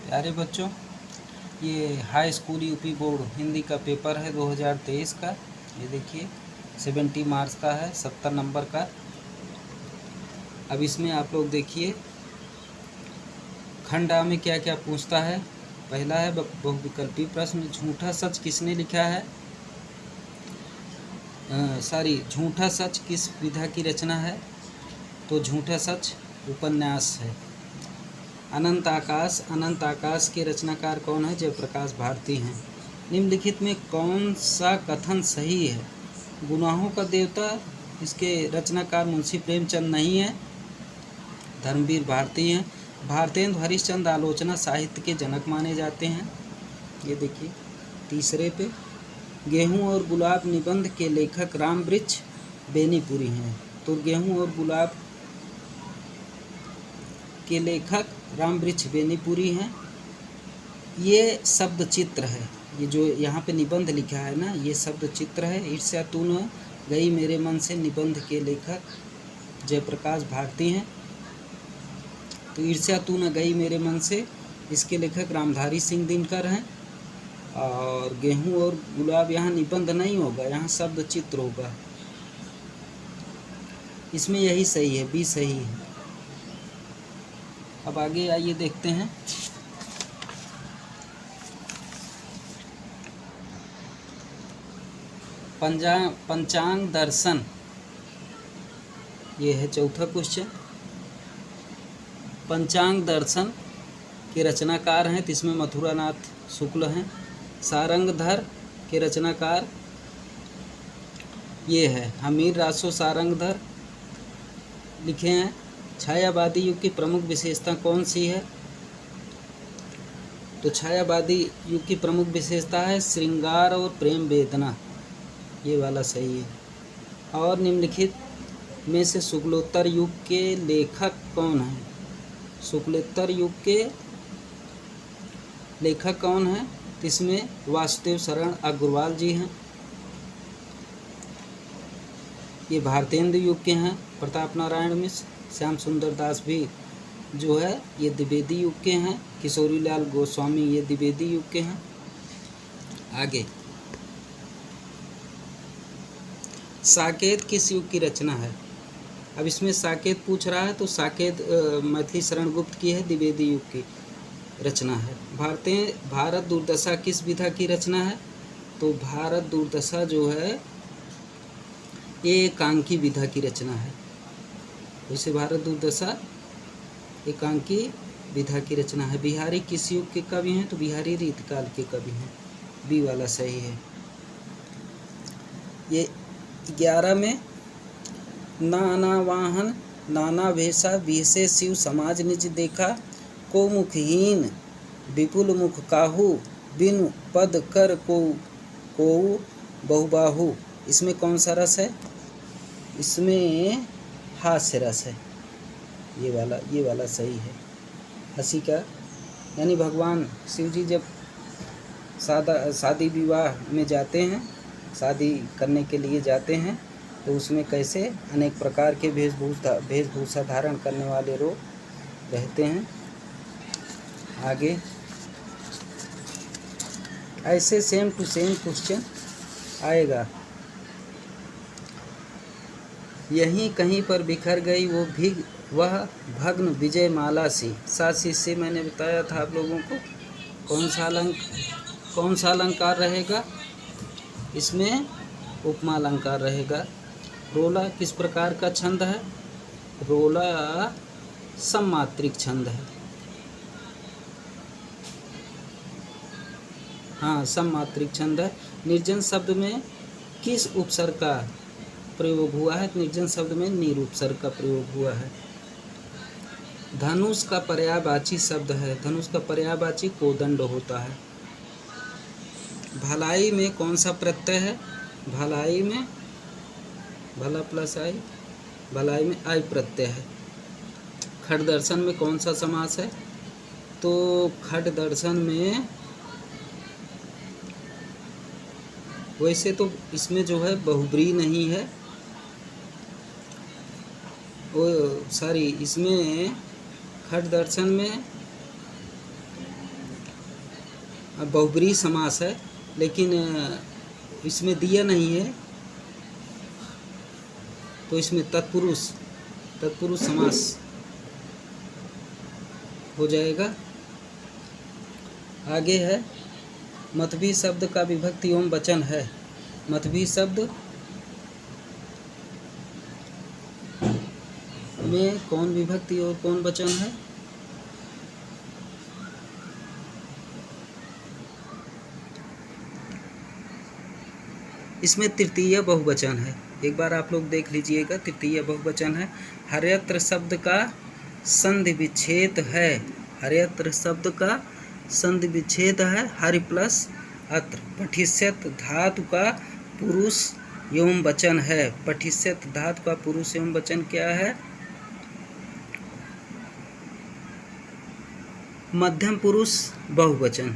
प्यारे बच्चों, ये high school UP board Hindi का पेपर है 2023 का। ये देखिए 70 मार्क्स का है, 70 नंबर का। अब इसमें आप लोग देखिए खंड आ में क्या क्या पूछता है। पहला है बहुविकल्पी प्रश्न, झूठा सच किसने लिखा है। झूठा सच किस विधा की रचना है। तो झूठा सच उपन्यास है। अनंत आकाश के रचनाकार कौन है। जयप्रकाश भारती हैं। निम्नलिखित में कौन सा कथन सही है। गुनाहों का देवता, इसके रचनाकार मुंशी प्रेमचंद नहीं है, धर्मवीर भारती हैं। भारतेंदु हरिश्चंद्र आलोचना साहित्य के जनक माने जाते हैं। ये देखिए तीसरे पे गेहूं और गुलाब निबंध के लेखक रामवृक्ष बेनीपुरी हैं। तो गेहूं और गुलाब के लेखक रामवृक्ष बेनीपुरी हैं। ये शब्द चित्र है, ये जो यहाँ पे निबंध लिखा है ना, ये शब्द चित्र है। ईर्ष्या तू न गई मेरे मन से निबंध के लेखक जयप्रकाश भारती हैं। तो ईर्ष्या तू न गई मेरे मन से, इसके लेखक रामधारी सिंह दिनकर हैं। और गेहूं और गुलाब यहाँ निबंध नहीं होगा, यहाँ शब्द चित्र होगा। इसमें यही सही है, बी सही है। अब आगे आइए देखते हैं। पंचांग दर्शन, ये है चौथा क्वेश्चन। पंचांग दर्शन के रचनाकार हैं, तो इसमें मथुरानाथ शुक्ल हैं। सारंगधर के रचनाकार ये है हमीर रासो सारंगधर लिखे हैं। छायावादी युग की प्रमुख विशेषता कौन सी है। तो छायावादी युग की प्रमुख विशेषता है श्रृंगार और प्रेम वेदना, ये वाला सही है। और निम्नलिखित में से शुक्लोत्तर युग के लेखक कौन हैं। शुक्लोत्तर युग के लेखक कौन हैं। तो इसमें वासुदेव शरण अग्रवाल जी हैं। ये भारतेंदु युग के हैं, प्रताप नारायण मिश्र। श्याम सुंदर दास भी जो है ये द्विवेदी युग के हैं। किशोरी लाल गोस्वामी ये द्विवेदी युग के हैं। आगे साकेत किस युग की रचना है। अब इसमें साकेत पूछ रहा है, तो साकेत मैथिली शरण गुप्त की है, द्विवेदी युग की रचना है। भारत दुर्दशा किस विधा की रचना है। तो भारत दुर्दशा जो है ये एकांकी विधा की रचना है। वैसे भारत दुर्दशा एकांकी विधा की रचना है। बिहारी किस युग के कवि हैं। तो बिहारी रीतकाल के कवि हैं, बी वाला सही है। ये 11 में नाना वाहन नाना भेषा विषे शिव समाज निज देखा, को मुखहीन विपुल मुख काहू, बिनु पद कर को बहुबाहु। इसमें कौन सा रस है। इसमें हास्य रस है, ये वाला सही है। हंसी का यानी भगवान शिव जी जब शादी विवाह में जाते हैं, शादी करने के लिए जाते हैं, तो उसमें कैसे अनेक प्रकार के वेशभूषा धारण करने वाले लोग रहते हैं। आगे ऐसे सेम टू सेम क्वेश्चन आएगा। यहीं कहीं पर बिखर गई वह भग्न विजय माला सी। सासी से मैंने बताया था आप लोगों को। कौन सा अलंकार रहेगा। इसमें उपमा अलंकार रहेगा। रोला किस प्रकार का छंद है। रोला सममात्रिक छंद है। हाँ, सममात्रिक छंद है। निर्जन शब्द में किस उपसर्ग का प्रयोग हुआ है। निर्जन शब्द में निरुपसर्ग का प्रयोग हुआ है। धनुष का पर्यायवाची शब्द है। धनुष का पर्यायवाची कोदंड होता है। भलाई में कौन सा प्रत्यय है। भलाई में भला प्लस आई, भलाई में आई प्रत्यय है। खट दर्शन में कौन सा समास है। तो खट दर्शन में वैसे तो इसमें जो है बहुब्री नहीं है, इसमें खट दर्शन में बहुब्रीहि समास है, लेकिन इसमें दिया नहीं है, तो इसमें तत्पुरुष समास हो जाएगा। आगे है मतभी शब्द का विभक्ति एवं वचन है। मतभी शब्द में कौन विभक्ति और कौन वचन है? इसमें तृतीय बहुवचन है। एक बार आप लोग देख लीजिएगा, तृतीय बहुवचन है। हर्यत्र शब्द का संधि विच्छेद है। हर्यत्र शब्द का संधि विच्छेद है। हरि प्लस अत्र। पठिष्यत धातु का पुरुष एवं वचन है। पठिष्यत धातु का पुरुष एवं वचन क्या है? मध्यम पुरुष बहुवचन।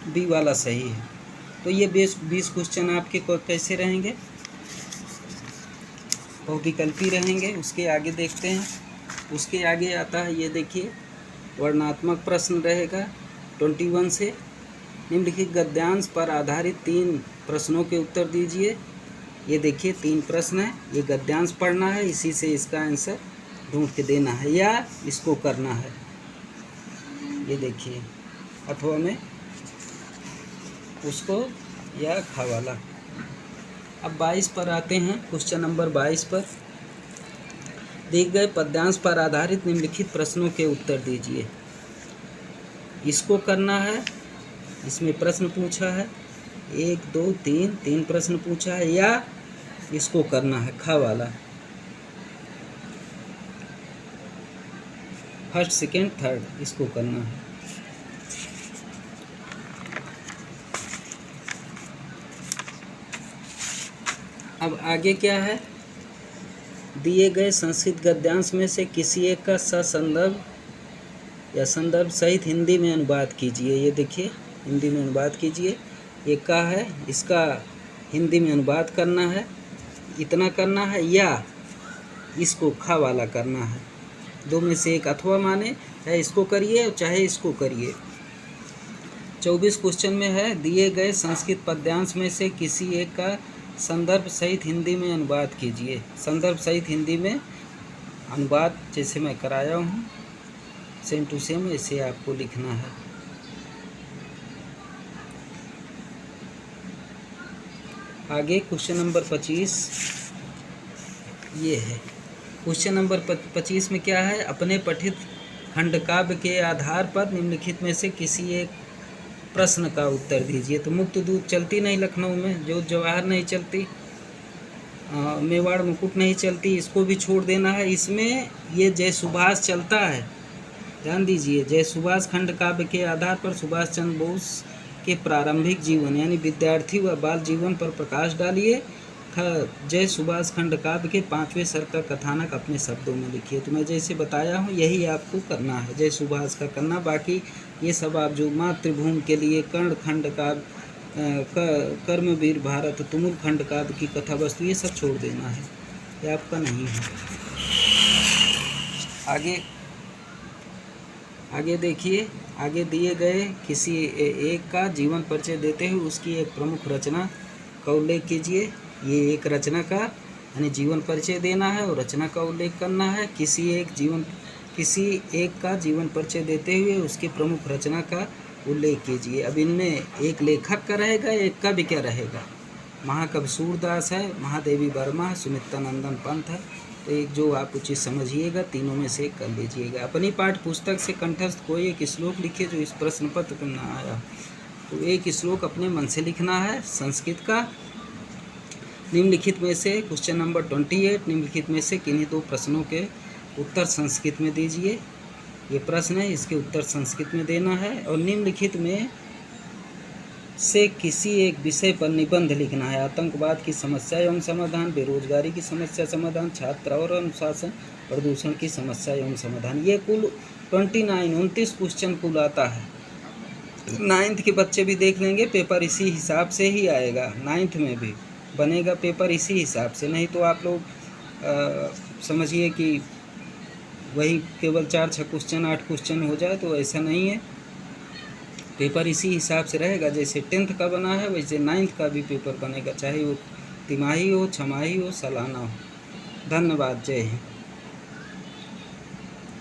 बी वाला सही है। तो ये 20 क्वेश्चन आपके कैसे रहेंगे? बहुविकल्पी रहेंगे। उसके आगे देखते हैं। उसके आगे आता है, ये देखिए, वर्णात्मक प्रश्न रहेगा 21 से। निम्नलिखित गद्यांश पर आधारित 3 प्रश्नों के उत्तर दीजिए। ये देखिए 3 प्रश्न है। ये गद्यांश पढ़ना है, इसी से इसका आंसर ढूंढ के देना है या इसको करना है। ये देखिए, अथवा में उसको या खा वाला। अब 22 पर आते हैं। क्वेश्चन नंबर 22 पर दिए गए पद्यांश पर आधारित निम्नलिखित प्रश्नों के उत्तर दीजिए। इसको करना है। इसमें प्रश्न पूछा है 1 2 3 प्रश्न पूछा है, या इसको करना है खा वाला, फर्स्ट सेकेंड थर्ड, इसको करना है। अब आगे क्या है? दिए गए संस्कृत गद्यांश में से किसी एक का ससंदर्भ या संदर्भ सहित हिंदी में अनुवाद कीजिए। ये देखिए, हिंदी में अनुवाद कीजिए। एक का है, इसका हिंदी में अनुवाद करना है, इतना करना है, या इसको खा वाला करना है। 2 में से एक, अथवा माने चाहे इसको करिए चाहे इसको करिए। 24 क्वेश्चन में है, दिए गए संस्कृत पद्यांश में से किसी एक का संदर्भ सहित हिंदी में अनुवाद कीजिए। संदर्भ सहित हिंदी में अनुवाद जैसे मैं कराया हूँ, सेम टू सेम ऐसे आपको लिखना है। आगे क्वेश्चन नंबर 25 ये है। क्वेश्चन नंबर 25 में क्या है? अपने पठित खंडकाव्य के आधार पर निम्नलिखित में से किसी एक प्रश्न का उत्तर दीजिए। तो मुक्त दूध चलती नहीं लखनऊ में, जो जवाहर नहीं चलती, मेवाड़ मुकुट नहीं चलती, इसको भी छोड़ देना है। इसमें ये जय सुभाष चलता है, ध्यान दीजिए। जय सुभाष खंड काव्य के आधार पर सुभाष चंद्र बोस के प्रारंभिक जीवन यानी विद्यार्थी व बाल जीवन पर प्रकाश डालिए। जय सुभाष खंड काव्य के 5वें सर्ग का कथानक अपने शब्दों में लिखिए। तो मैं जैसे बताया हूँ यही आपको करना है, जय सुभाष का करना। बाकी ये सब आप जो मातृभूमि के लिए कर्ण खंड काव्य, कर्मवीर भारत, तुमुल खंड काव्य की कथा वस्तु, ये सब छोड़ देना है, ये आपका नहीं है। आगे देखिए, आगे दिए गए किसी एक का जीवन परिचय देते हुए उसकी एक प्रमुख रचना का उल्लेख कीजिए। ये एक रचना का यानी जीवन परिचय देना है और रचना का उल्लेख करना है। किसी एक का जीवन परिचय देते हुए उसकी प्रमुख रचना का उल्लेख कीजिए। अब इनमें एक लेखक का रहेगा, एक का भी क्या रहेगा? महाकवि सूरदास है, महादेवी वर्मा है, सुमित्रा नंदन पंत है। तो एक जो आप उचित समझिएगा, तीनों में से कर लीजिएगा। अपनी पाठ्य पुस्तक से कंठस्थ कोई एक श्लोक लिखिए जो इस प्रश्न पत्र पर ना आया। तो एक श्लोक अपने मन से लिखना है संस्कृत का। निम्नलिखित में से क्वेश्चन नंबर 28, निम्नलिखित में से किन्हीं 2 प्रश्नों के उत्तर संस्कृत में दीजिए। ये प्रश्न है, इसके उत्तर संस्कृत में देना है। और निम्नलिखित में से किसी एक विषय पर निबंध लिखना है। आतंकवाद की समस्या एवं समाधान, बेरोजगारी की समस्या समाधान, छात्र और अनुशासन, प्रदूषण की समस्या एवं समाधान। ये कुल 29 क्वेश्चन कुल आता है। 9th के बच्चे भी देख लेंगे, पेपर इसी हिसाब से ही आएगा। 9th में भी बनेगा पेपर इसी हिसाब से, नहीं तो आप लोग समझिए कि वही केवल 4-6 क्वेश्चन 8 क्वेश्चन हो जाए, तो ऐसा नहीं है। पेपर इसी हिसाब से रहेगा, जैसे 10th का बना है वैसे 9th का भी पेपर बनेगा, चाहे वो तिमाही हो, छमाही हो, सालाना हो। धन्यवाद। जय हिंद।